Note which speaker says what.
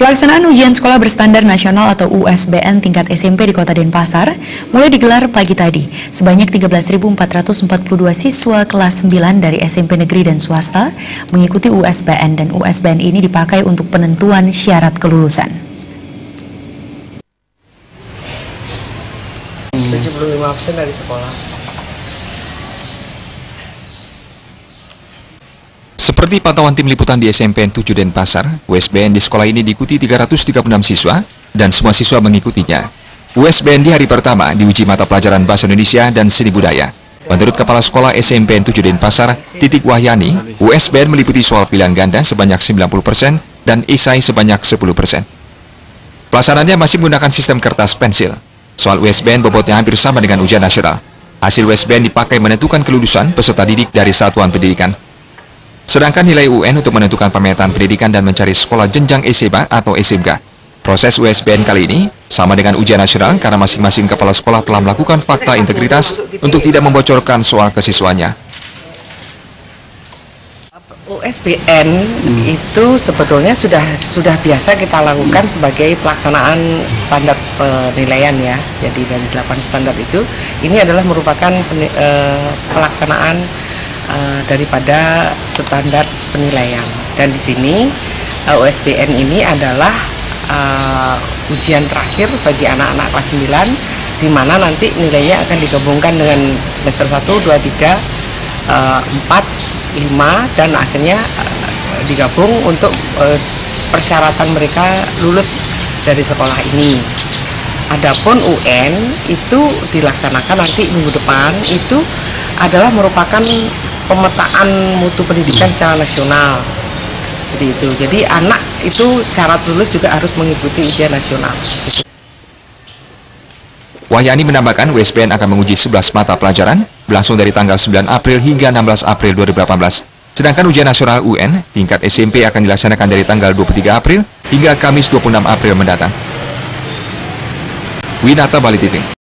Speaker 1: Pelaksanaan ujian sekolah berstandar nasional atau USBN tingkat SMP di Kota Denpasar mulai digelar pagi tadi. Sebanyak 13.442 siswa kelas 9 dari SMP negeri dan swasta mengikuti USBN, dan USBN ini dipakai untuk penentuan syarat kelulusan.
Speaker 2: 75% dari sekolah.
Speaker 3: Seperti pantauan tim liputan di SMPN 7 Denpasar, USBN di sekolah ini diikuti 336 siswa dan semua siswa mengikutinya. USBN di hari pertama diuji mata pelajaran Bahasa Indonesia dan Seni Budaya. Menurut Kepala Sekolah SMPN 7 Denpasar, Titik Wahyani, USBN meliputi soal pilihan ganda sebanyak 90% dan esai sebanyak 10%. Pelaksanaannya masih menggunakan sistem kertas pensil. Soal USBN bobotnya hampir sama dengan ujian nasional. Hasil USBN dipakai menentukan kelulusan peserta didik dari satuan pendidikan. Sedangkan nilai UN untuk menentukan pemetaan pendidikan dan mencari sekolah jenjang SMA atau SMK. Proses USBN kali ini sama dengan ujian nasional karena masing-masing kepala sekolah telah melakukan fakta integritas untuk tidak membocorkan soal kesiswanya.
Speaker 2: USBN itu sebetulnya sudah biasa kita lakukan sebagai pelaksanaan standar penilaian ya. Jadi dari 8 standar itu, ini adalah merupakan pelaksanaan daripada standar penilaian. Dan di sini USBN ini adalah ujian terakhir bagi anak-anak kelas 9, di mana nanti nilainya akan digabungkan dengan semester 1, 2, 3, 4, 5 dan akhirnya digabung untuk persyaratan mereka lulus dari sekolah ini. Adapun UN itu dilaksanakan nanti minggu depan, itu adalah merupakan pemetaan mutu pendidikan secara nasional. Jadi itu. Jadi anak itu syarat lulus juga harus mengikuti ujian nasional.
Speaker 3: Wahyani menambahkan USBN akan menguji 11 mata pelajaran berlangsung dari tanggal 9 April hingga 16 April 2018. Sedangkan ujian nasional UN tingkat SMP akan dilaksanakan dari tanggal 23 April hingga Kamis 26 April mendatang. Winata Bali TV.